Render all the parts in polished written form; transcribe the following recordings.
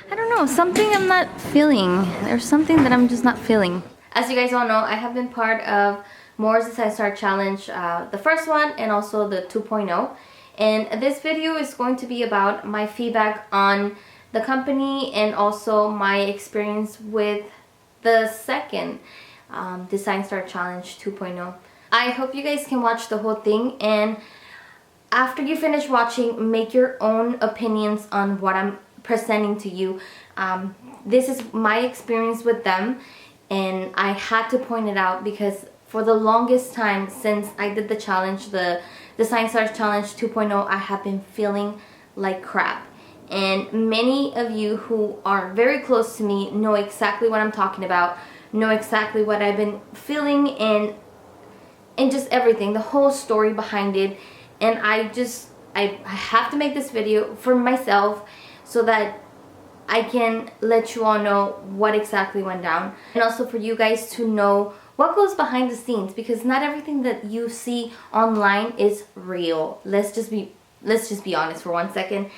I don't know, something I'm not feeling. There's something that I'm just not feeling. As you guys all know, I have been part of Moore's Design Star Challenge, the first one and also the 2.0. And this video is going to be about my feedback on the company and also my experience with the second Design Star Challenge 2.0. I hope you guys can watch the whole thing, and after you finish watching, make your own opinions on what I'm presenting to you. This is my experience with them, and I had to point it out because for the longest time since I did the challenge, the Design Star Challenge 2.0, I have been feeling like crap. And many of you who are very close to me know exactly what I'm talking about, know exactly what I've been feeling and just everything, the whole story behind it. And I have to make this video for myself so that I can let you all know what exactly went down, and also for you guys to know what goes behind the scenes, because not everything that you see online is real. Let's just be honest for 1 second.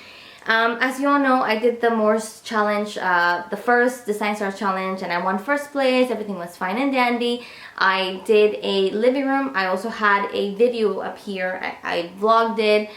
As you all know, I did the Moore's Challenge, the first Design Star Challenge, and I won first place. Everything was fine and dandy. I did a living room. I also had a video up here. I vlogged it.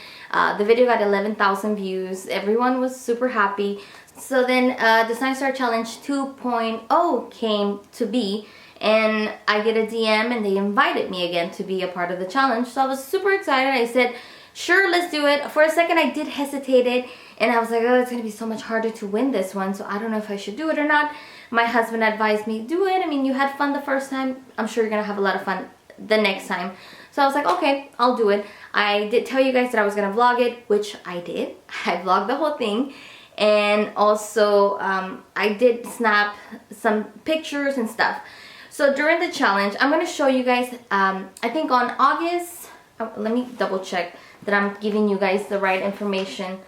The video got 11,000 views. Everyone was super happy. So then Design Star Challenge 2.0 came to be, and I get a DM and they invited me again to be a part of the challenge. So I was super excited. I said, sure, let's do it. For a second I did hesitate it, and I was like, oh, it's gonna be so much harder to win this one, so I don't know if I should do it or not. My husband advised me, do it. I mean, you had fun the first time, I'm sure you're gonna have a lot of fun the next time. So I was like, okay, I'll do it. I did tell you guys that I was gonna vlog it, which I did. I vlogged the whole thing. And also I did snap some pictures and stuff. So during the challenge, I'm going to show you guys, I think on August, let me double check that I'm giving you guys the right information,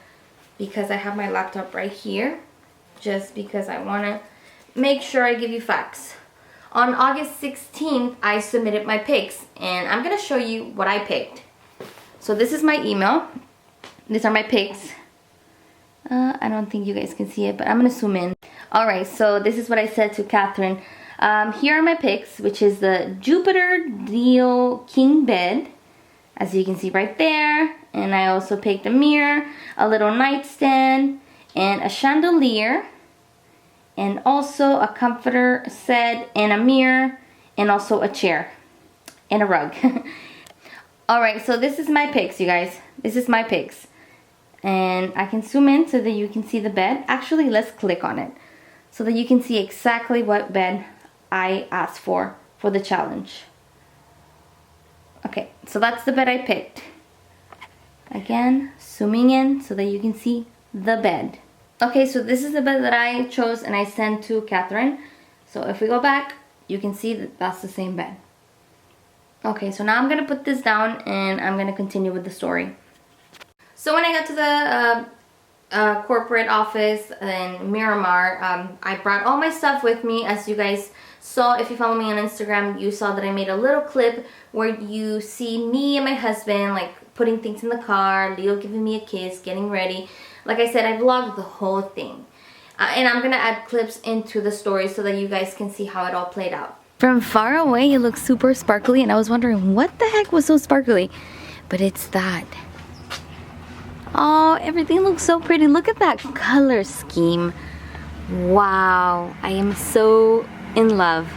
because I have my laptop right here, just because I want to make sure I give you facts. On August 16th, I submitted my picks, and I'm going to show you what I picked. So this is my email. These are my picks. I don't think you guys can see it, but I'm going to zoom in. Alright, so this is what I said to Catherine. Here are my picks, which is the Jupiter Deal King Bed, as you can see right there. And I also picked a mirror, a little nightstand, and a chandelier, and also a comforter set, and a mirror, and also a chair, and a rug. Alright, so this is my picks, you guys. This is my picks. And I can zoom in so that you can see the bed. Actually, let's click on it so that you can see exactly what bed I asked for the challenge. Okay, so that's the bed I picked. Again, zooming in so that you can see the bed. Okay, so this is the bed that I chose and I sent to Catherine. So if we go back, you can see that that's the same bed. Okay, so now I'm gonna put this down and I'm gonna continue with the story. So when I got to the corporate office in Miramar, I brought all my stuff with me. As you guys saw, if you follow me on Instagram, you saw that I made a little clip where you see me and my husband like putting things in the car, Leo giving me a kiss, getting ready. Like I said, I vlogged the whole thing. And I'm going to add clips into the story so that you guys can see how it all played out. From far away, it looks super sparkly, and I was wondering what the heck was so sparkly. But it's that. Oh, everything looks so pretty. Look at that color scheme. Wow, I am so in love.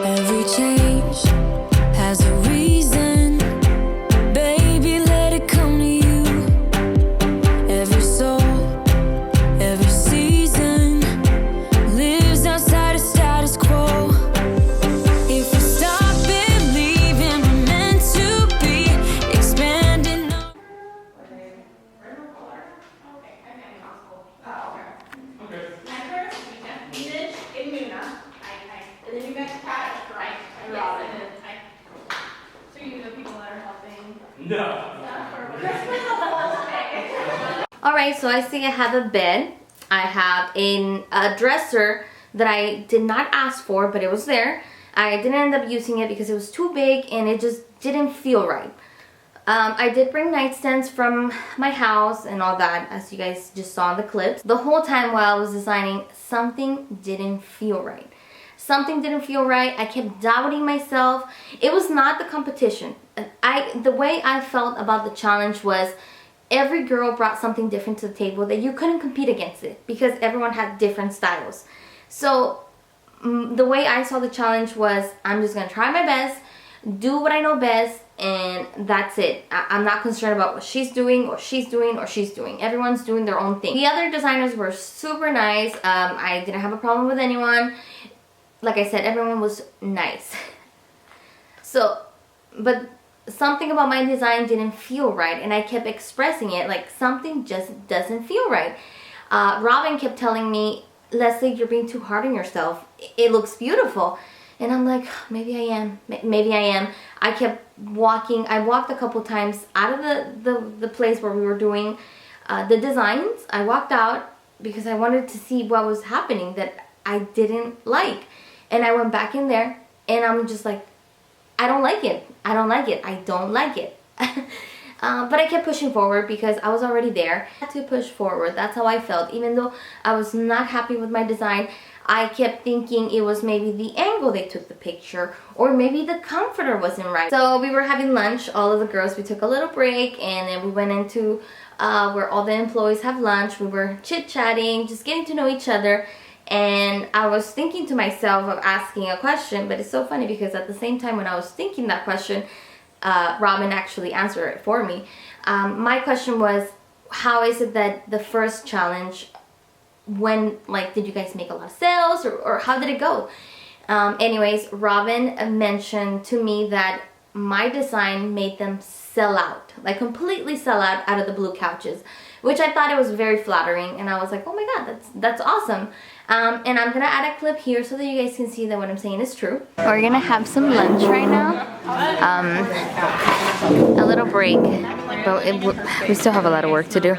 Every change has a reason. Baby, let it come to you. Every soul, every season lives outside of status quo. If we stop believing we're meant to be, expanding. Alright, so I see I have a bed. I have a dresser that I did not ask for, but it was there. I didn't end up using it because it was too big and it just didn't feel right. I did bring nightstands from my house and all that, as you guys just saw in the clips. The whole time while I was designing, something didn't feel right. Something didn't feel right. I kept doubting myself. It was not the competition. The way I felt about the challenge was every girl brought something different to the table that you couldn't compete against it because everyone had different styles. So the way I saw the challenge was, I'm just gonna try my best, do what I know best, and that's it. I'm not concerned about what she's doing or she's doing or she's doing. Everyone's doing their own thing. The other designers were super nice. I didn't have a problem with anyone. Like I said, everyone was nice. So, but something about my design didn't feel right, and I kept expressing it like something just doesn't feel right. Robin kept telling me, Leslie, you're being too hard on yourself. It looks beautiful. And I'm like, maybe I am. Maybe I am. I kept walking. I walked a couple times out of the place where we were doing the designs. I walked out because I wanted to see what was happening that I didn't like. And I went back in there and I'm just like, I don't like it. I don't like it. I don't like it. But I kept pushing forward because I was already there. I had to push forward. That's how I felt. Even though I was not happy with my design, I kept thinking it was maybe the angle they took the picture, or maybe the comforter wasn't right. So we were having lunch, all of the girls, we took a little break, and then we went into where all the employees have lunch. We were chit-chatting, just getting to know each other, and I was thinking to myself of asking a question, but it's so funny because at the same time when I was thinking that question, Robin actually answered it for me. My question was, how is it that the first challenge, when, like, did you guys make a lot of sales, or how did it go? Anyways, Robin mentioned to me that my design made them sell out, like completely sell out of the blue couches, which I thought it was very flattering, and I was like, oh my god, that's awesome. And I'm gonna add a clip here so that you guys can see that what I'm saying is true. We're gonna have some lunch right now, a little break, but we still have a lot of work to do.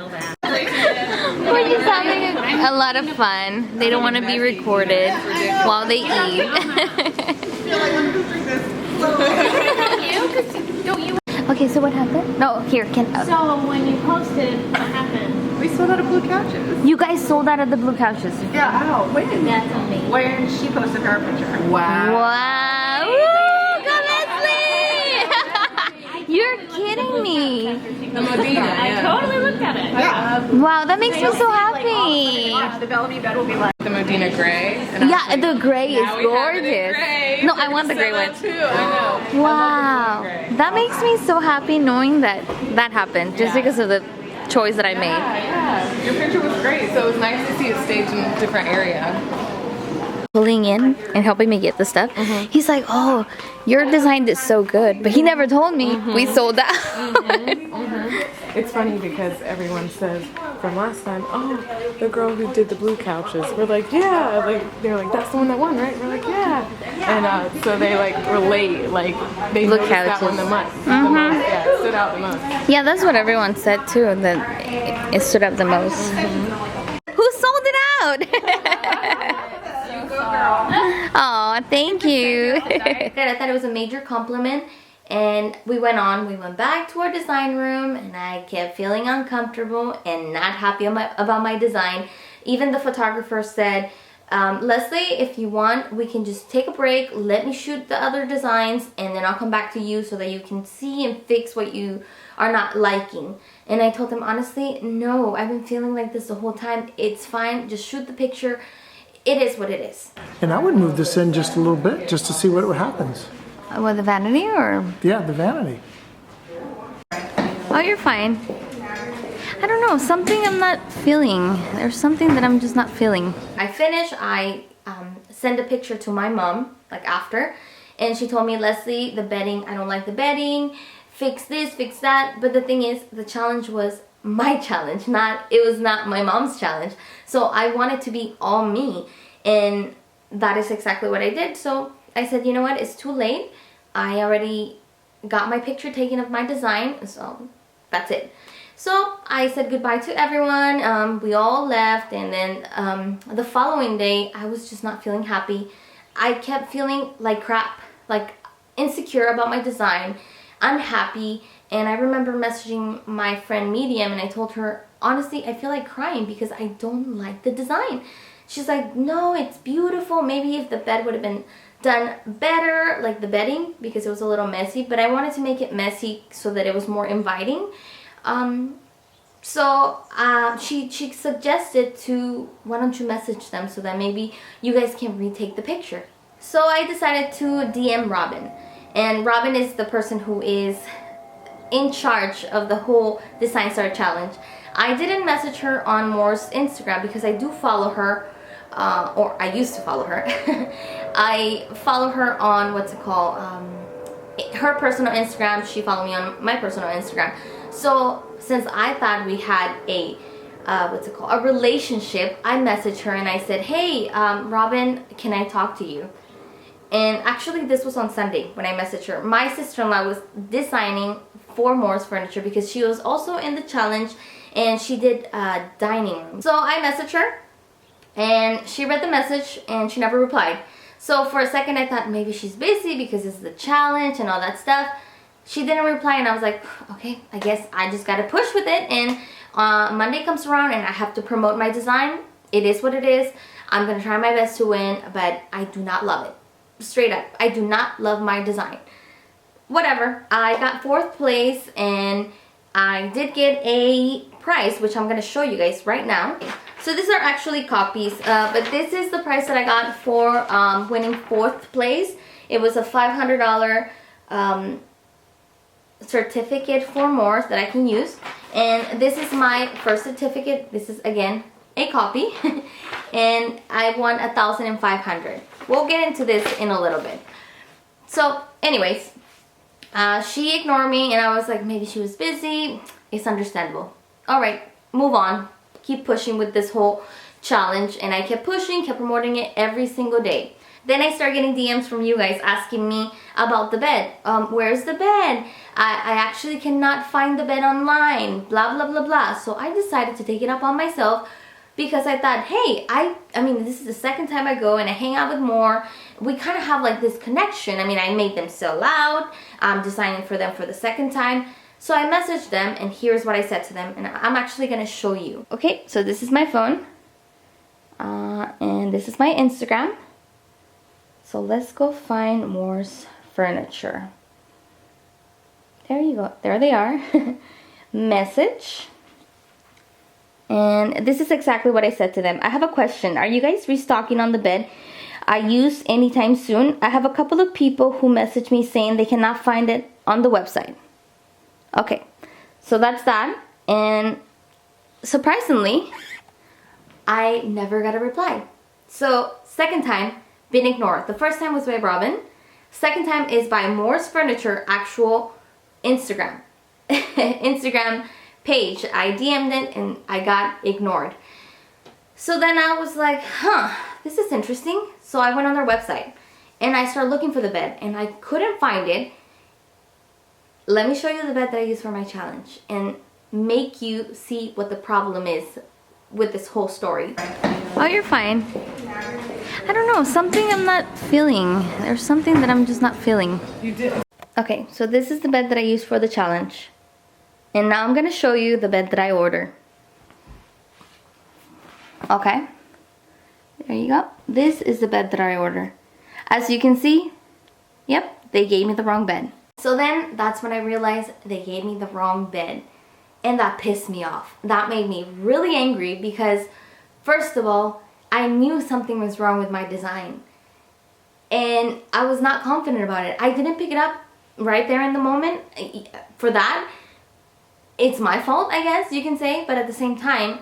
We're just having a lot of fun. They don't want to be recorded while they eat. Okay, so what happened? No, here, So when you posted, what happened? We sold out of blue couches. You guys sold out of the blue couches. Yeah, ow, when? That's amazing. When she posted her picture. Wow. Wow. Woo, go Leslie! You're kidding me. The Modena, I totally looked at it. Yeah. Wow, that makes me so happy. The Bellevue bed will be like the Modena gray. And Yeah, the gray is now we have it in gorgeous. gray. No, I want the gray Sell one. that too, I know. Wow, that makes me so happy knowing that that happened just because of the choice that I made. Yeah. Your picture was great, so it was nice to see it staged in a different area. Pulling in and helping me get the stuff. He's like, oh, your design is so good, but he never told me we sold that. It's funny because everyone says from last time, oh, the girl who did the blue couches. We're like, yeah, like they're like, that's the one that won, right? We're like, yeah, and so they like relate, like they Blue noticed that one couches. the most. Yeah, it stood out the most. Yeah, that's what everyone said too, that it stood out the most. Who sold it out? Oh, thank you. I thought it was a major compliment, and we went back to our design room, and I kept feeling uncomfortable and not happy about my design. Even the photographer said, Leslie, if you want, we can just take a break, let me shoot the other designs, and then I'll come back to you so that you can see and fix what you are not liking. And I told him, honestly, no, I've been feeling like this the whole time. It's fine, just shoot the picture. It is what it is. And I would move this in just a little bit, just to see what happens. What, the vanity or? Yeah, the vanity. Oh, you're fine. I don't know, something I'm not feeling. There's something that I'm just not feeling. I finish, I send a picture to my mom, like after, and she told me, Leslie, the bedding, I don't like the bedding, fix this, fix that. But the thing is, the challenge was my challenge, it was not my mom's challenge. So I wanted to be all me, and that is exactly what I did. So I said, you know what, it's too late. I already got my picture taken of my design, so that's it. So I said goodbye to everyone. We all left, and then the following day I was just not feeling happy. I kept feeling like crap, like insecure about my design, unhappy. And I remember messaging my friend Medium, and I told her, honestly, I feel like crying because I don't like the design. She's like, no, it's beautiful. Maybe if the bed would have been done better, like the bedding, because it was a little messy, but I wanted to make it messy so that it was more inviting. She suggested to, why don't you message them so that maybe you guys can retake the picture. So I decided to DM Robin, and Robin is the person who is in charge of the whole Design Star Challenge. I didn't message her on Moore's Instagram because I do follow her, or I used to follow her. I follow her on, what's it called, her personal Instagram. She followed me on my personal Instagram. So since I thought we had a a relationship, I messaged her and I said, hey, Robin, can I talk to you? And actually this was on Sunday when I messaged her. My sister-in-law was designing for Moore's Furniture because she was also in the challenge, and she did a dining room. So I messaged her and she read the message and she never replied. So for a second I thought maybe she's busy because it's the challenge and all that stuff. She didn't reply, and I was like, okay, I guess I just gotta push with it. And Monday comes around and I have to promote my design. It is what it is. I'm gonna try my best to win, but I do not love it. Straight up, I do not love my design. Whatever, I got 4th place, and I did get a prize, which I'm gonna show you guys right now. So these are actually copies, but this is the prize that I got for winning 4th place. It was a $500 certificate for Moore's that I can use, and this is my first certificate. This is again a copy, and I won 1,500. We'll get into this in a little bit. So anyways, she ignored me, and I was like, maybe she was busy. It's understandable. All right, move on. Keep pushing with this whole challenge. And I kept pushing, kept promoting it every single day. Then I started getting DMs from you guys asking me about the bed. Where's the bed? I actually cannot find the bed online, blah, blah, blah, blah. So I decided to take it up on myself, because I thought, hey, I mean, this is the second time I go and I hang out with Moore. We kind of have like this connection. I mean, I made them sell out. I'm designing for them for the second time. So I messaged them, and here's what I said to them. And I'm actually going to show you. Okay, so this is my phone. And this is my Instagram. So let's go find Moore's Furniture. There you go. There they are. Message. And this is exactly what I said to them. I have a question. Are you guys restocking on the bed I use anytime soon? I have a couple of people who message me saying they cannot find it on the website. Okay, so that's that. And surprisingly, I never got a reply. So second time, been ignored. The first time was by Robin. Second time is by Moore's Furniture actual Instagram. Instagram page. I DM'd it and I got ignored. So then I was like, this is interesting. So I went on their website and I started looking for the bed, and I couldn't find it. Let me show you the bed that I use for my challenge and make you see what the problem is with this whole story. Oh, you're fine. I don't know, something I'm not feeling. There's something that I'm just not feeling. You did. Okay, so this is the bed that I use for the challenge. And now I'm gonna show you the bed that I order. Okay, there you go. This is the bed that I order. As you can see, yep, they gave me the wrong bed. So then that's when I realized they gave me the wrong bed. And that pissed me off. That made me really angry because, first of all, I knew something was wrong with my design. And I was not confident about it. I didn't pick it up right there in the moment. For that, it's my fault, I guess you can say. But at the same time,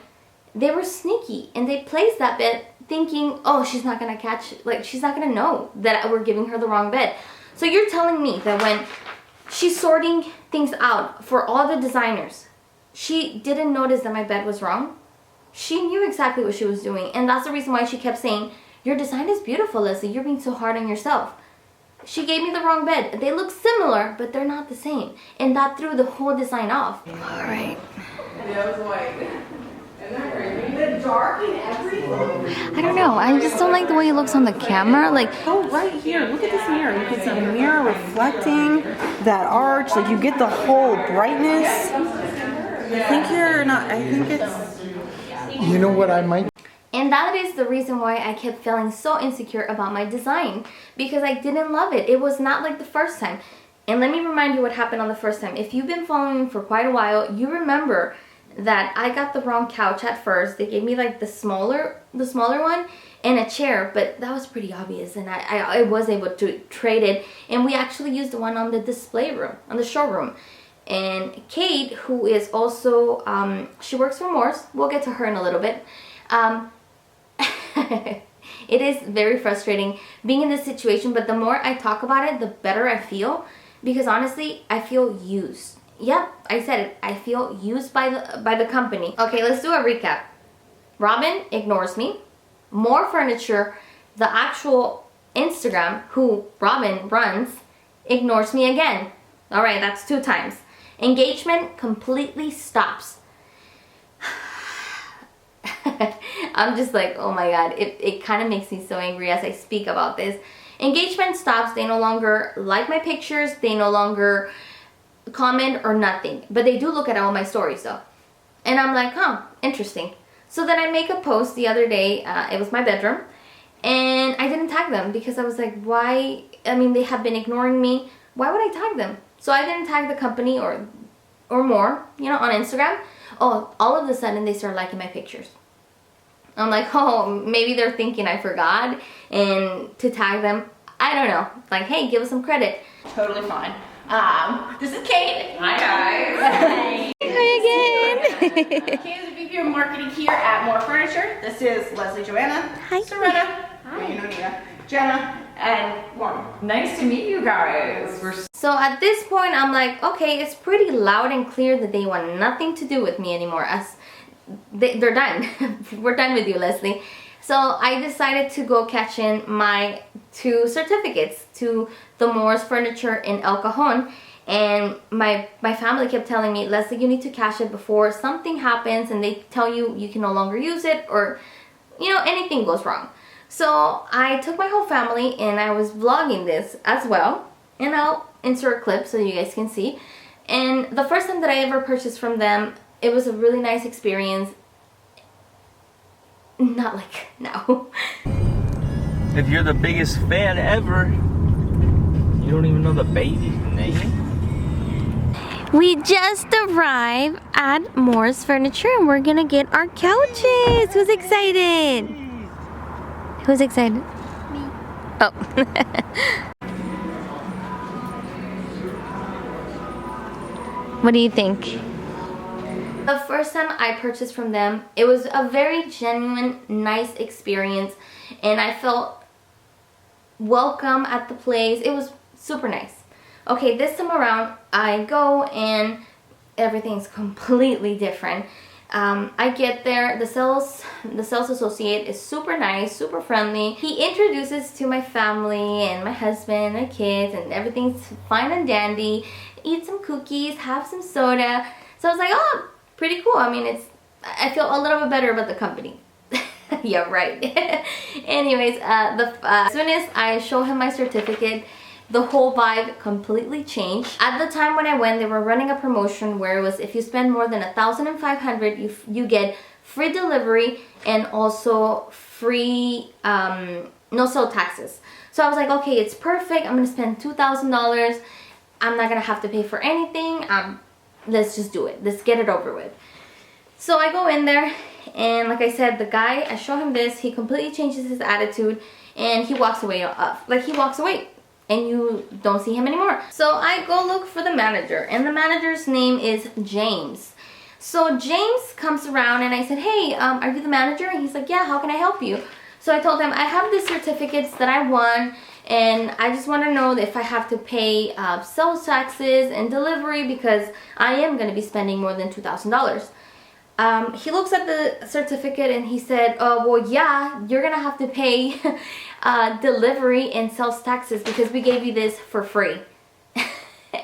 they were sneaky. And they placed that bed thinking, oh, she's not going to catch, like, she's not going to know that we're giving her the wrong bed. So you're telling me that when she's sorting things out for all the designers, she didn't notice that my bed was wrong? She knew exactly what she was doing. And that's the reason why she kept saying, your design is beautiful, Leslie. You're being so hard on yourself. She gave me the wrong bed. They look similar, but they're not the same. And that threw the whole design off. All right. Yeah, it was white. I don't know. I just don't like the way it looks on the camera. Like, Oh, right here. Look at this mirror. You can see the mirror reflecting that arch. Like you get the whole brightness. I think you're not. I think it's. You know what I might. and that is the reason why I kept feeling so insecure about my design, because I didn't love it. It was not like the first time. And let me remind you what happened on the first time. If you've been following me for quite a while, you remember that I got the wrong couch at first. They gave me like the smaller one and a chair, but that was pretty obvious, and I was able to trade it, and we actually used the one on the display room, on the showroom. And Kate, who is also, she works for Morse, we'll get to her in a little bit. It is very frustrating being in this situation, but the more I talk about it, the better I feel, because honestly, I feel used. Yep, I said it. I feel used by the company. Okay, let's do a recap. Robin ignores me. More Furniture, the actual Instagram, who Robin runs, ignores me again. All right, that's 2 times. Engagement completely stops. I'm just like, oh my god, it kind of makes me so angry as I speak about this. Engagement stops. They no longer like my pictures. They no longer comment or nothing, but they do look at all my stories though, and I'm like, huh, interesting. So then I make a post the other day. It was my bedroom, and I didn't tag them because I was like, why? I mean, they have been ignoring me. Why would I tag them? So I didn't tag the company or more, you know, on Instagram. Oh, all of a sudden they start liking my pictures. I'm like, oh, maybe they're thinking I forgot and to tag them. I don't know. Like, hey, give us some credit. Totally fine. This is Kate. Hi guys. Hi again. Kate is the VP of Marketing here at More Furniture. This is Leslie, Joanna, Hi. Serena, you know Nina, Jenna, and Warren. Nice to meet you guys. We're So at this point, I'm like, okay, it's pretty loud and clear that they want nothing to do with me anymore. As they're done. We're done with you, Leslie. So I decided to go cash in my 2 certificates to the Moore's Furniture in El Cajon. And my family kept telling me, Leslie, you need to cash it before something happens and they tell you you can no longer use it, or, you know, anything goes wrong. So I took my whole family and I was vlogging this as well. And I'll insert a clip so you guys can see. And the first time that I ever purchased from them, it was a really nice experience. Not like now. If you're the biggest fan ever, you don't even know the baby's name. We just arrived at Moore's Furniture and we're gonna get our couches. Who's excited? Who's excited? Me. Oh. What do you think? The first time I purchased from them, it was a very genuine, nice experience, and I felt welcome at the place. It was super nice. Okay, this time around, I go and everything's completely different. I get there, the sales associate is super nice, super friendly. He introduces to my family and my husband and kids, and everything's fine and dandy. Eat some cookies, have some soda. So I was like, oh, pretty cool. I mean, I feel a little bit better about the company. Yeah, right. Anyways, as soon as I show him my certificate, the whole vibe completely changed. At the time when I went, they were running a promotion where it was, if you spend more than $1,500, you get free delivery and also free no sale taxes. So I was like, okay, it's perfect. I'm gonna spend $2,000. I'm not gonna have to pay for anything. Let's just do it. Let's get it over with. So I go in there, and like I said, the guy, I show him this, he completely changes his attitude, and he walks away. Like, he walks away, and you don't see him anymore. So I go look for the manager, and the manager's name is James. So James comes around, and I said, hey, are you the manager? And he's like, yeah, how can I help you? So I told him, I have the certificates that I won, and I just want to know if I have to pay sales taxes and delivery, because I am going to be spending more than $2,000. He looks at the certificate and he said, well, yeah, you're going to have to pay delivery and sales taxes because we gave you this for free.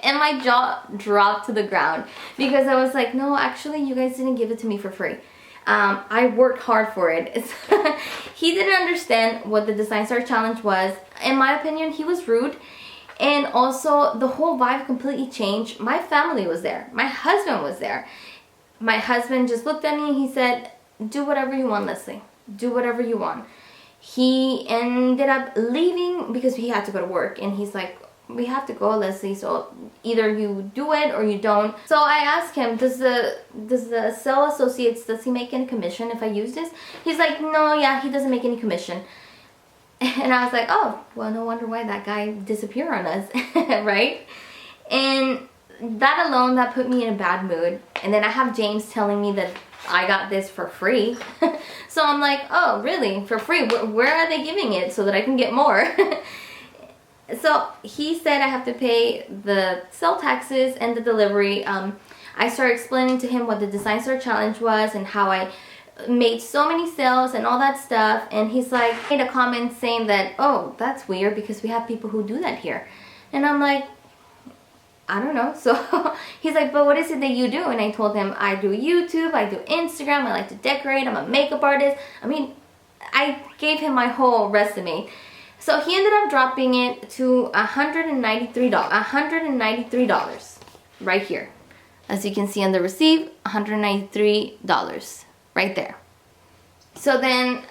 And my jaw dropped to the ground because I was like, no, actually, you guys didn't give it to me for free. I worked hard for it. He didn't understand what the Design Star Challenge was. In my opinion, he was rude. And also, the whole vibe completely changed. My family was there. My husband was there. My husband just looked at me and he said, do whatever you want, Leslie. Do whatever you want. He ended up leaving because he had to go to work. And he's like, we have to go, Leslie, so either you do it or you don't. So I asked him, does the sale associates, does he make any commission if I use this? He's like, no, yeah, he doesn't make any commission. And I was like, oh, well, no wonder why that guy disappeared on us, right? And that alone, that put me in a bad mood. And then I have James telling me that I got this for free. So I'm like, oh, really? For free? Where are they giving it so that I can get more? So he said I have to pay the sale taxes and the delivery. I started explaining to him what the Design Star Challenge was and how I made so many sales and all that stuff. And he's like, made a comment saying that, oh, that's weird because we have people who do that here. And I'm like, I don't know. So he's like, but what is it that you do? And I told him I do YouTube, I do Instagram, I like to decorate, I'm a makeup artist. I mean, I gave him my whole resume. So he ended up dropping it to $193. $193 right here. As you can see on the receipt, $193 right there. So then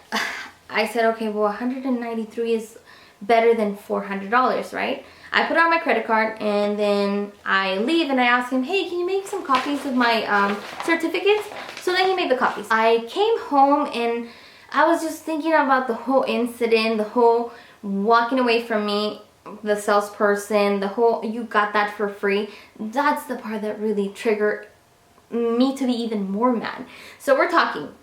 I said, okay, well, $193 is better than $400, right? I put on my credit card and then I leave and I asked him, hey, can you make some copies of my certificates? So then he made the copies. I came home and I was just thinking about the whole incident, the whole walking away from me, the salesperson, the whole you got that for free. That's the part that really triggered me to be even more mad. So we're talking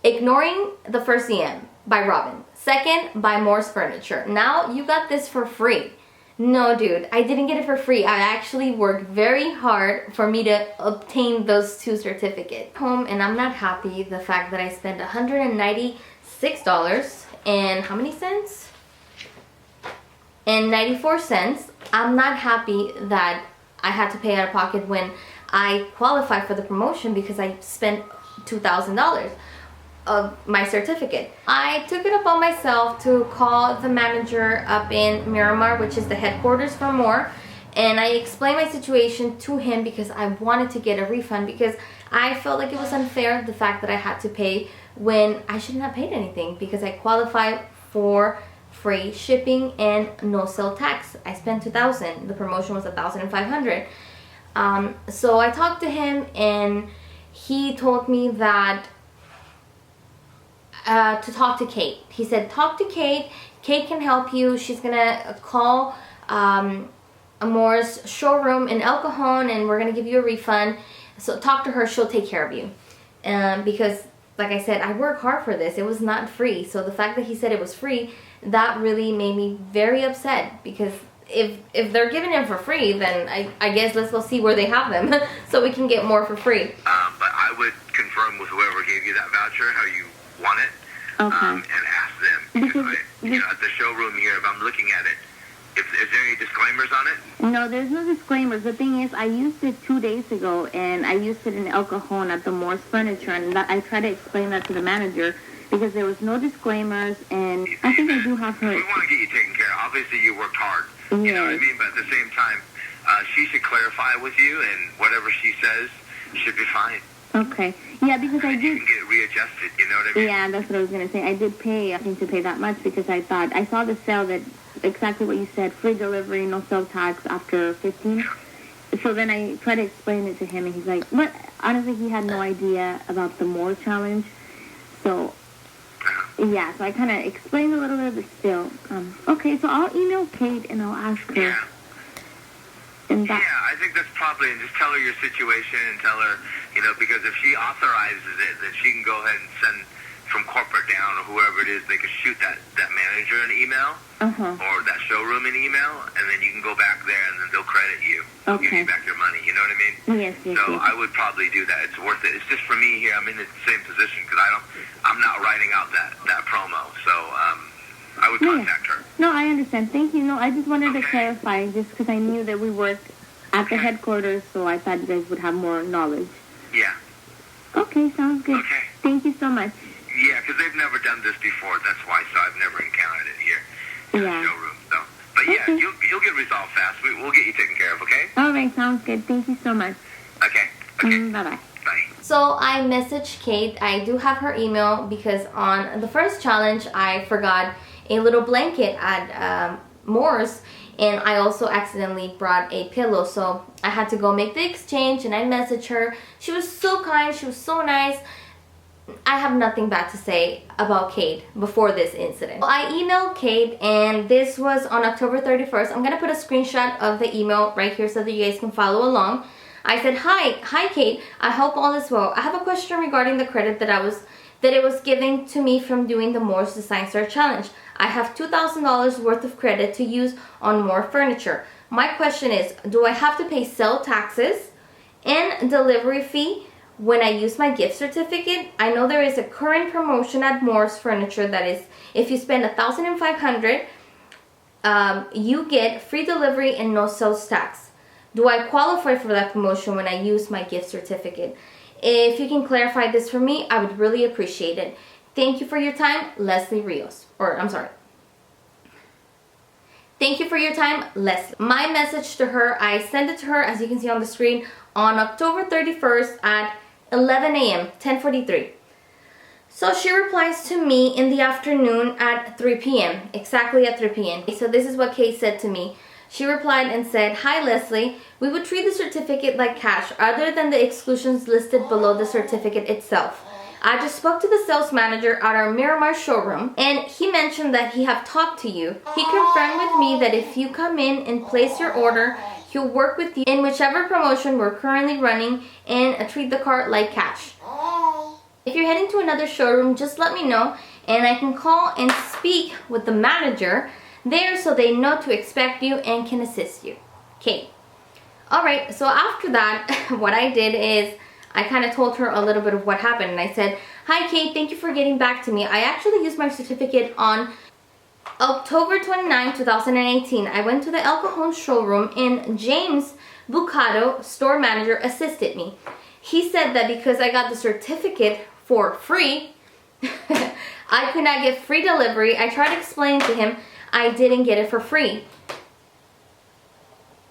ignoring the first DM by Robin, second by Moore's Furniture. Now you got this for free. No, dude, I didn't get it for free. I actually worked very hard for me to obtain those two certificates. Home, and I'm not happy the fact that I spent $196 and how many cents? And 94 cents. I'm not happy that I had to pay out of pocket when I qualified for the promotion because I spent $2,000 of my certificate. I took it upon myself to call the manager up in Miramar, which is the headquarters for More, and I explained my situation to him because I wanted to get a refund because I felt like it was unfair, the fact that I had to pay when I shouldn't have paid anything because I qualified for free shipping and no sale tax. I spent $2,000. The promotion was $1,500. So I talked to him and he told me that to talk to Kate. He said, talk to Kate. Kate can help you. She's gonna call Moore's showroom in El Cajon and we're gonna give you a refund. So talk to her, she'll take care of you. Because like I said, I work hard for this. It was not free. So the fact that he said it was free, that really made me very upset because if they're giving it for free, then I guess let's go see where they have them so we can get more for free. But I would confirm with whoever gave you that voucher how you want it, and ask them. Because at the showroom here, if I'm looking at it, is there any disclaimers on it? No, there's no disclaimers. The thing is, I used it 2 days ago, and I used it in El Cajon at the Moore's Furniture, and I tried to explain that to the manager because there was no disclaimers, and I think I do have her. We want to get you taken care of. Obviously, you worked hard. You know what I mean? But at the same time, she should clarify with you, and whatever she says should be fine. Okay. Yeah, because I did. You can get readjusted, you know what I mean? Yeah, that's what I was going to say. I did pay, I think, to pay that much because I thought, I saw the sale that, exactly what you said, free delivery, no sale tax after 15. Yeah. So then I tried to explain it to him, and he's like, what? Honestly, he had no idea about the More challenge. So, yeah, so I kind of explained a little bit, but still. Okay, so I'll email Kate, and I'll ask her. Yeah. Yeah, I think that's probably, and just tell her your situation and tell her, because if she authorizes it, then she can go ahead and send from corporate down or whoever it is, they can shoot that manager an email or that showroom an email, and then you can go back there and then they'll credit you. They'll give you back your money, you know what I mean? Yes. So I would probably do that. It's worth it. It's just for me here, I'm in the same position because I'm not writing out that promo, so I would contact her. No, I understand. Thank you. No, I just wanted to clarify just because I knew that we worked at the headquarters, so I thought you guys would have more knowledge. Yeah. Okay, sounds good. Okay. Thank you so much. Yeah, because they've never done this before. That's why. So I've never encountered it here in Yeah. the showroom. So, but yeah, Okay. you'll get resolved fast. We'll get you taken care of. Okay. All right, sounds good. Thank you so much. Okay. Okay. Bye-bye. Bye. So I messaged Kate. I do have her email because on the first challenge I forgot a little blanket at Moore's, and I also accidentally brought a pillow, so I had to go make the exchange, and I messaged her. She was so kind, she was so nice. I have nothing bad to say about Kate before this incident. I emailed Kate, and this was on October 31st. I'm gonna put a screenshot of the email right here so that you guys can follow along. I said, hi Kate, I hope all is well. I have a question regarding the credit that it was given to me from doing the Moore's Design Star Challenge. I have $2,000 worth of credit to use on more furniture. My question is, do I have to pay sale taxes and delivery fee when I use my gift certificate? I know there is a current promotion at Moore's Furniture that is, if you spend $1,500, you get free delivery and no sales tax. Do I qualify for that promotion when I use my gift certificate? If you can clarify this for me, I would really appreciate it. Thank you for your time, Leslie Rios. Thank you for your time, Leslie. My message to her, I sent it to her, as you can see on the screen, on October 31st at 11 a.m., 10:43. So she replies to me in the afternoon at 3 p.m., exactly at 3 p.m. So this is what Kate said to me. She replied and said, "Hi Leslie, we would treat the certificate like cash other than the exclusions listed below the certificate itself. I just spoke to the sales manager at our Miramar showroom, and he mentioned that he have talked to you. He confirmed with me that if you come in and place your order, he'll work with you in whichever promotion we're currently running and treat the cart like cash. If you're heading to another showroom, just let me know and I can call and speak with the manager there so they know to expect you and can assist you." Kate. Alright, so after that, what I did is I kind of told her a little bit of what happened, and I said, "Hi Kate, thank you for getting back to me. I actually used my certificate on October 29, 2018. I went to the El Cajon showroom and James Bucato, store manager, assisted me. He said that because I got the certificate for free, I could not get free delivery. I tried explaining to him I didn't get it for free.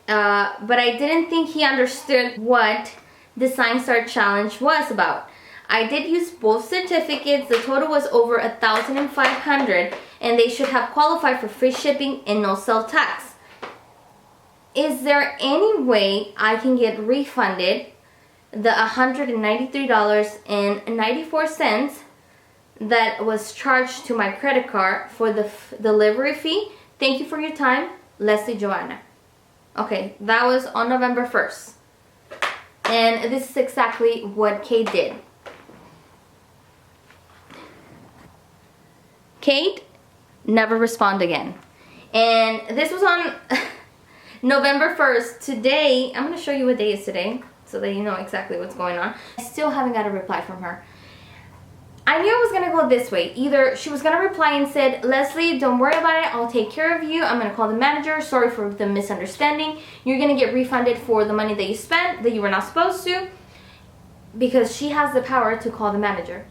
But I didn't think he understood what Design Star Challenge was about. I did use both certificates. The total was over $1,500 and they should have qualified for free shipping and no sale tax. Is there any way I can get refunded the $193.94 that was charged to my credit card for the delivery fee? Thank you for your time, Leslie Joanna." Okay, that was on November 1st. And this is exactly what Kate did. Kate never responded again. And this was on November 1st. Today, I'm going to show you what day is today so that you know exactly what's going on. I still haven't got a reply from her. I knew it was going to go this way. Either she was going to reply and said, "Leslie, don't worry about it. I'll take care of you. I'm going to call the manager. Sorry for the misunderstanding. You're going to get refunded for the money that you spent that you were not supposed to," because she has the power to call the manager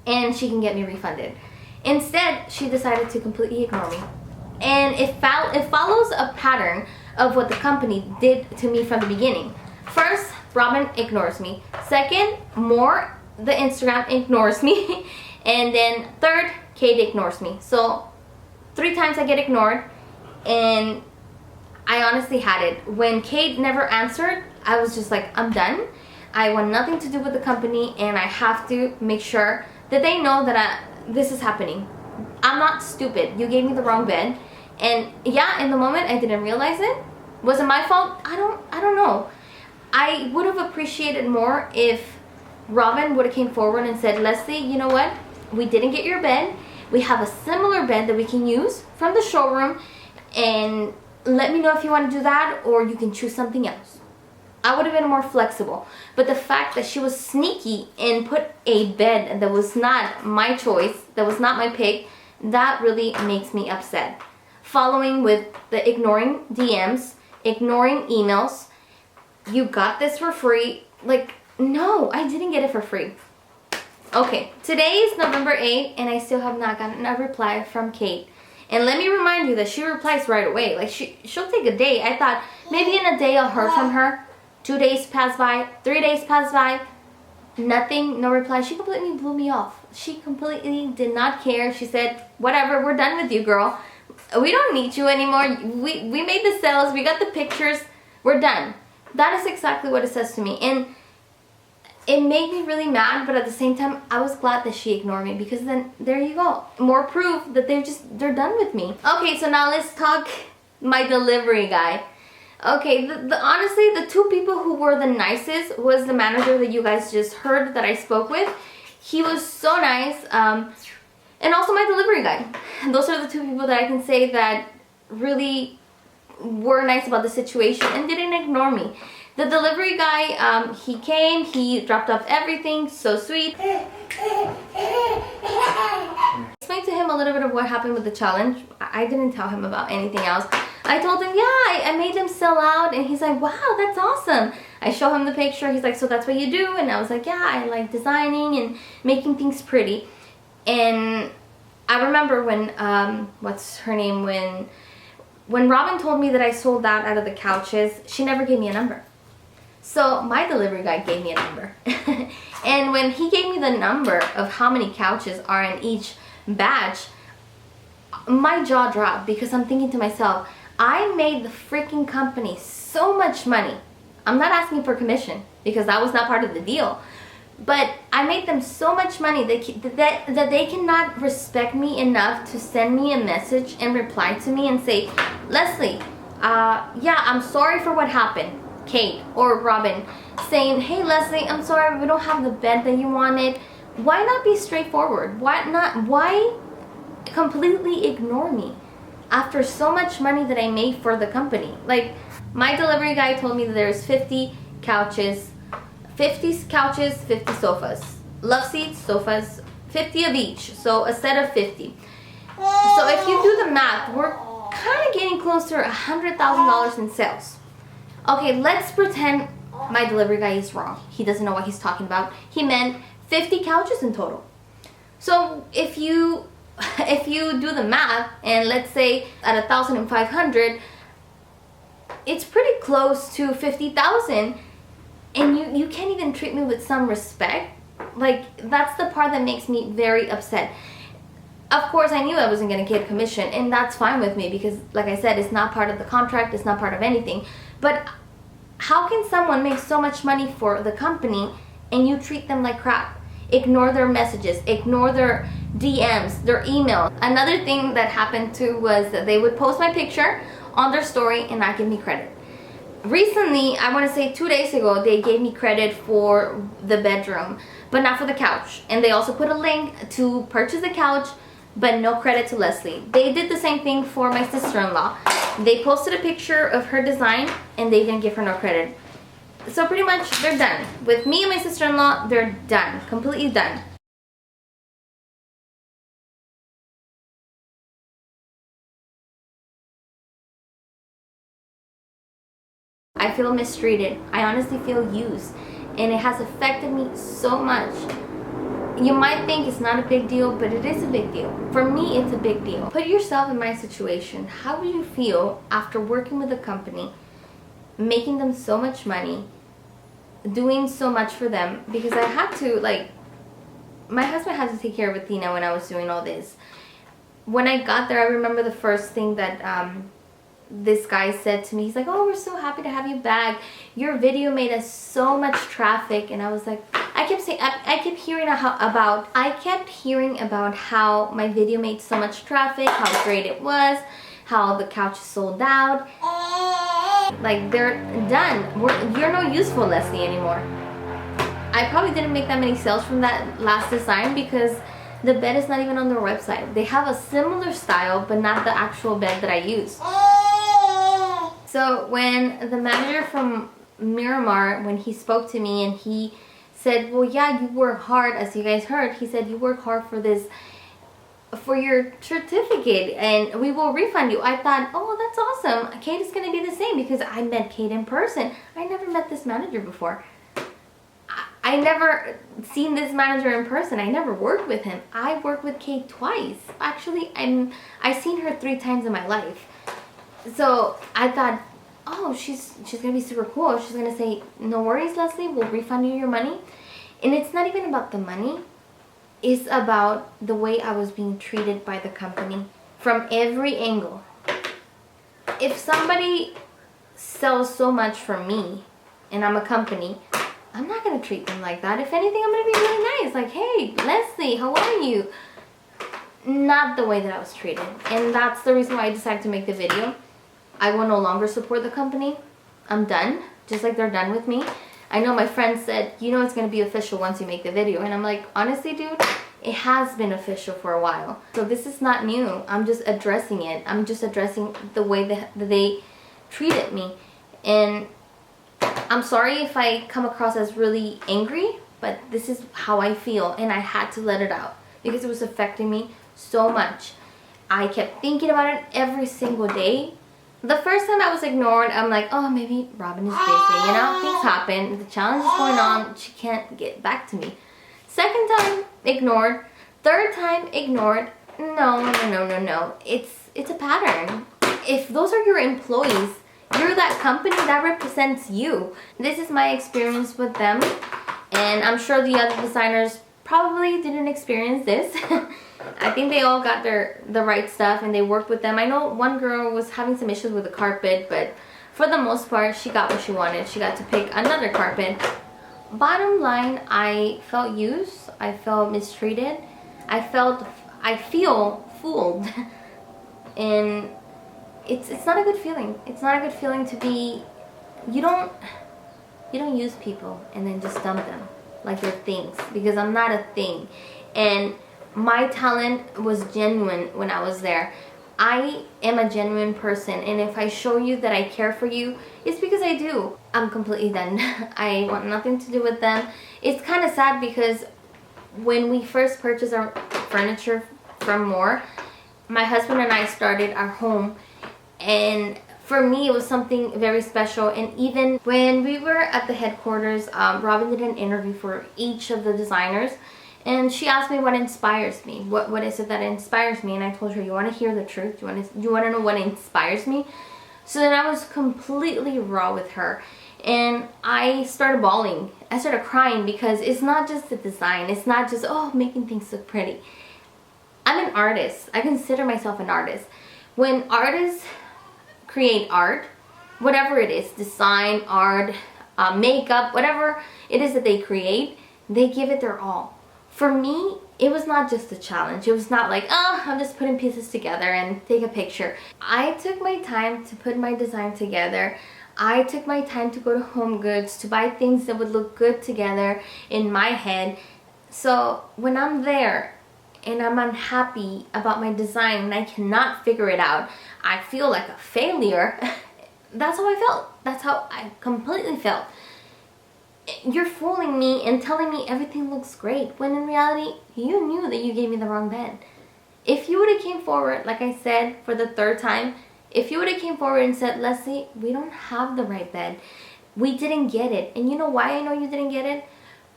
and she can get me refunded. Instead, she decided to completely ignore me. And it follows a pattern of what the company did to me from the beginning. First, Robin ignores me. Second, the Instagram ignores me. And then third, Kate ignores me. So 3 times I get ignored, and I honestly had it. When Kate never answered, I was just like, I'm done. I want nothing to do with the company, and I have to make sure that they know that this is happening. I'm not stupid. You gave me the wrong bed. And yeah, in the moment I didn't realize it. Was it my fault? I don't know. I would have appreciated more if Robin would have came forward and said, "Leslie, you know what? We didn't get your bed. We have a similar bed that we can use from the showroom, and let me know if you want to do that, or you can choose something else." I would have been more flexible. But the fact that she was sneaky and put a bed that was not my choice, that was not my pick, that really makes me upset. Following with the ignoring DMs, ignoring emails, you got this for free. Like, no, I didn't get it for free. Okay, today is November 8th, and I still have not gotten a reply from Kate. And let me remind you that she replies right away. Like, she'll take a day. I thought maybe in a day I'll hear from her. 2 days pass by, 3 days pass by, nothing, no reply. She completely blew me off. She completely did not care. She said, whatever, we're done with you, girl. We don't need you anymore. We made the sales, we got the pictures, we're done. That is exactly what it says to me. And it made me really mad, but at the same time, I was glad that she ignored me, because then there you go. More proof that they're done with me. Okay, so now let's talk my delivery guy. Okay, honestly, the two people who were the nicest was the manager that you guys just heard that I spoke with. He was so nice, and also my delivery guy. Those are the two people that I can say that really were nice about the situation and didn't ignore me. The delivery guy, he came, he dropped off everything, so sweet. Explained to him a little bit of what happened with the challenge. I didn't tell him about anything else. I told him, yeah, I made them sell out, and he's like, wow, that's awesome. I show him the picture, he's like, so that's what you do? And I was like, yeah, I like designing and making things pretty. And I remember when, what's her name, when Robin told me that I sold out of the couches, she never gave me a number. So my delivery guy gave me a number. And when he gave me the number of how many couches are in each batch, my jaw dropped, because I'm thinking to myself, I made the freaking company so much money. I'm not asking for commission, because that was not part of the deal. But I made them so much money that they cannot respect me enough to send me a message and reply to me and say, Leslie, yeah, I'm sorry for what happened. Kate or Robin saying, hey Leslie, I'm sorry, we don't have the bed that you wanted. Why not be straightforward? Why completely ignore me after so much money that I made for the company? Like, my delivery guy told me that there's 50 couches, 50 sofas, love seats, sofas, 50 of each, so a set of 50. So if you do the math, we're kind of getting close to $100,000 in sales. Okay, let's pretend my delivery guy is wrong. He doesn't know what he's talking about. He meant 50 couches in total. So if you do the math, and let's say at 1,500, it's pretty close to 50,000, and you can't even treat me with some respect. Like, that's the part that makes me very upset. Of course, I knew I wasn't going to get commission, and that's fine with me, because like I said, it's not part of the contract, it's not part of anything. But how can someone make so much money for the company and you treat them like crap? Ignore their messages, ignore their DMs, their emails. Another thing that happened too was that they would post my picture on their story and not give me credit. Recently, I want to say 2 days ago, they gave me credit for the bedroom, but not for the couch. And they also put a link to purchase the couch, but no credit to Leslie. They did the same thing for my sister-in-law. They posted a picture of her design and they didn't give her no credit. So pretty much they're done. With me and my sister-in-law, they're done. Completely done. I feel mistreated. I honestly feel used. And it has affected me so much. You might think it's not a big deal, but it is a big deal. For me, it's a big deal. Put yourself in my situation. How would you feel after working with a company, making them so much money, doing so much for them? Because I had to, like, my husband had to take care of Athena when I was doing all this. When I got there, I remember the first thing that this guy said to me. He's like, oh, we're so happy to have you back. Your video made us so much traffic. And I was like, I kept hearing about how my video made so much traffic, how great it was, how the couch is sold out. Like, they're done. You're no use for Leslie anymore. I probably didn't make that many sales from that last design because the bed is not even on their website. They have a similar style, but not the actual bed that I use. So when the manager from Miramar, when he spoke to me and he said, well, yeah, you work hard, as you guys heard, he said, you work hard for this, for your certificate, and we will refund you. I thought, oh, that's awesome. Kate is going to be the same, because I met Kate in person. I never met this manager before. I never seen this manager in person. I never worked with him. I worked with Kate twice. Actually, I've seen her 3 times in my life. So I thought, oh, she's gonna be super cool. She's gonna say, no worries, Leslie, we'll refund you your money. And it's not even about the money. It's about the way I was being treated by the company from every angle. If somebody sells so much for me and I'm a company, I'm not gonna treat them like that. If anything, I'm gonna be really nice. Like, hey, Leslie, how are you? Not the way that I was treated. And that's the reason why I decided to make the video. I will no longer support the company. I'm done. Just like they're done with me. I know my friend said, you know it's gonna be official once you make the video. And I'm like, honestly, dude, it has been official for a while. So this is not new. I'm just addressing it. I'm just addressing the way that they treated me. And I'm sorry if I come across as really angry, but this is how I feel, and I had to let it out because it was affecting me so much. I kept thinking about it every single day. The first time I was ignored, I'm like, oh, maybe Robin is busy, you know, things happen, the challenge is going on, she can't get back to me. Second time, ignored. Third time, ignored. No. It's a pattern. If those are your employees, you're that company that represents you. This is my experience with them, and I'm sure the other designers probably didn't experience this. I think they all got the right stuff and they worked with them. I know one girl was having some issues with the carpet, but for the most part, she got what she wanted. She got to pick another carpet. Bottom line, I felt used. I felt mistreated. I feel fooled. And it's not a good feeling. It's not a good feeling to be, you don't use people and then just dump them like they're things, because I'm not a thing. And my talent was genuine when I was there. I am a genuine person, and if I show you that I care for you, it's because I do. I'm completely done. I want nothing to do with them. It's kind of sad because when we first purchased our furniture from Moore, my husband and I started our home, and for me it was something very special. And even when we were at the headquarters, Robin did an interview for each of the designers, and she asked me what inspires me. What is it that inspires me? And I told her, you want to hear the truth? You want to know what inspires me? So then I was completely raw with her, and I started bawling. I started crying because it's not just the design. It's not just, oh, making things look pretty. I'm an artist. I consider myself an artist. When artists create art, whatever it is, design, art, makeup, whatever it is that they create, they give it their all. For me, it was not just a challenge. It was not like, oh, I'm just putting pieces together and take a picture. I took my time to put my design together. I took my time to go to Home Goods to buy things that would look good together in my head. So when I'm there and I'm unhappy about my design and I cannot figure it out, I feel like a failure. That's how I felt. That's how I completely felt. You're fooling me and telling me everything looks great, when in reality, you knew that you gave me the wrong bed. If you would have came forward, like I said, for the third time, if you would have came forward and said, Leslie, we don't have the right bed. We didn't get it. And you know why I know you didn't get it?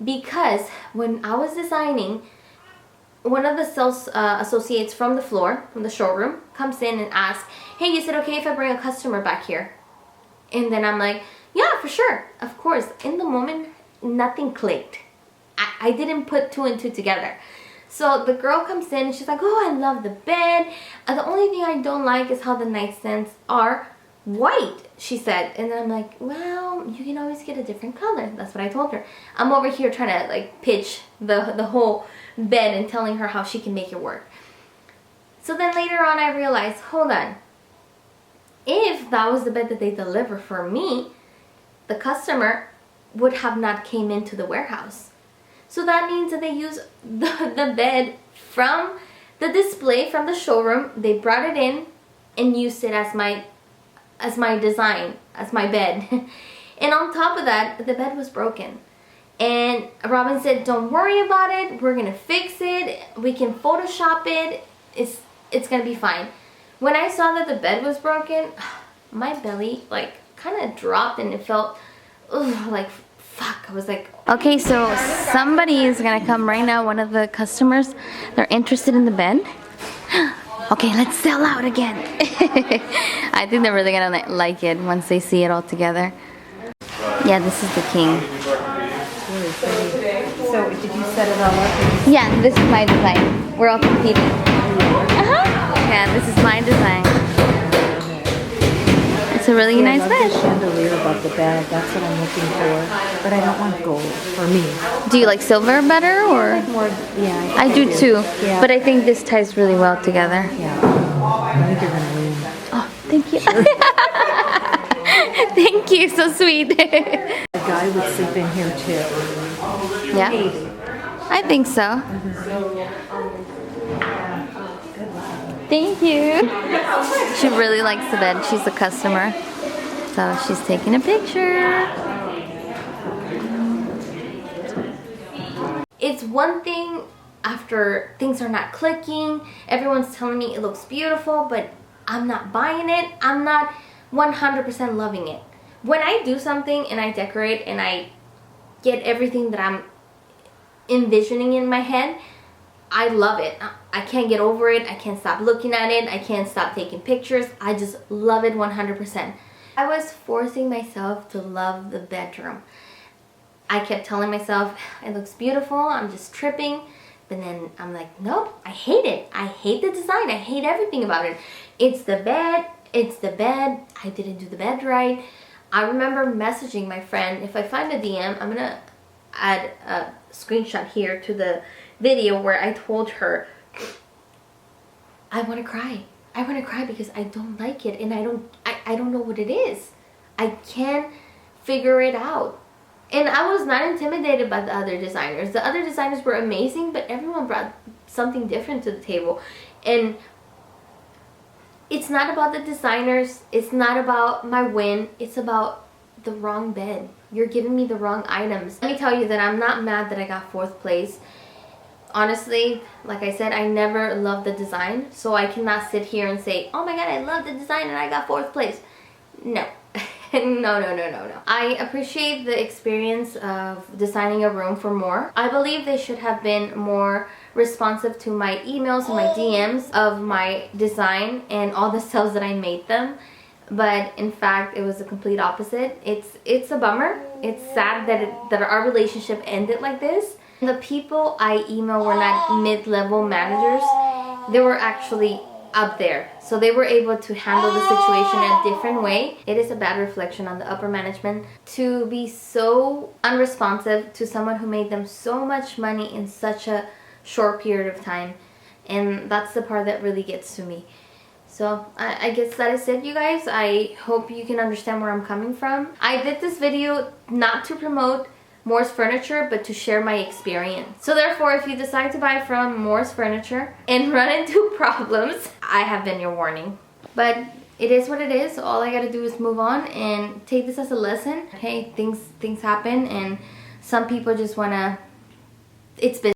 Because when I was designing, one of the sales associates from the floor, from the showroom, comes in and asks, hey, is it okay if I bring a customer back here? And then I'm like, yeah, for sure. Of course. In the moment, nothing clicked. I didn't put 2 and 2 together. So the girl comes in and she's like, oh, I love the bed. The only thing I don't like is how the nightstands are white, she said. And then I'm like, well, you can always get a different color. That's what I told her. I'm over here trying to like pitch the whole bed and telling her how she can make it work. So then later on I realized, hold on. If that was the bed that they deliver for me, the customer would have not came into the warehouse. So that means that they use the bed from the display from the showroom. They brought it in and used it as my design, as my bed. And on top of that, the bed was broken. And Robin said, don't worry about it. We're gonna fix it. We can Photoshop it. It's gonna be fine. When I saw that the bed was broken, my belly like kind of dropped, and it felt ugh, like, fuck. I was like, okay, so somebody is gonna come right now. One of the customers, they're interested in the bed. Okay, let's sell out again. I think they're really gonna like it once they see it all together. Yeah, this is the king. So did you set it all up? Yeah, this is my design. We're all competing. Yeah, this is my design. It's a really nice I love bed. the chandelier above the bed. That's what I'm looking for. But I don't want gold for me. Do you like silver better or? More, yeah. I do too. Yeah. But I think this ties really well together. Yeah. I think you're gonna win. Oh, thank you. Thank you, so sweet. A guy would sleep in here too. Yeah, I think so. Thank you. She really likes the bed. She's a customer. So she's taking a picture. It's one thing after things are not clicking. Everyone's telling me it looks beautiful, but I'm not buying it. I'm not 100% loving it. When I do something and I decorate and I get everything that I'm envisioning in my head, I love it. I can't get over it. I can't stop looking at it. I can't stop taking pictures. I just love it 100%. I was forcing myself to love the bedroom. I kept telling myself, it looks beautiful, I'm just tripping. But then I'm like, nope, I hate it. I hate the design. I hate everything about it. It's the bed. It's the bed. I didn't do the bed right. I remember messaging my friend. If I find a DM, I'm gonna add a screenshot here to the video where I told her, I want to cry. I want to cry because I don't like it and I don't know what it is. I can't figure it out. And I was not intimidated by the other designers. The other designers were amazing, but everyone brought something different to the table. And it's not about the designers. It's not about my win. It's about the wrong bed. You're giving me the wrong items. Let me tell you that I'm not mad that I got 4th place. Honestly, like I said, I never loved the design. So I cannot sit here and say, oh my god, I love the design and I got 4th place. No. No. I appreciate the experience of designing a room for more. I believe they should have been more responsive to my emails and my DMs of my design and all the sales that I made them. But in fact, it was the complete opposite. It's a bummer. It's sad that our relationship ended like this. The people I emailed were not mid-level managers. They were actually up there, so they were able to handle the situation in a different way. It is a bad reflection on the upper management to be so unresponsive to someone who made them so much money in such a short period of time, and that's the part that really gets to me. So I guess that is it, you guys. I hope you can understand where I'm coming from. I did this video not to promote Moore's Furniture, but to share my experience. So therefore, if you decide to buy from Moore's Furniture and run into problems, I have been your warning. But it is what it is. All I gotta do is move on and take this as a lesson. Hey, things happen, and some people just wanna, it's business.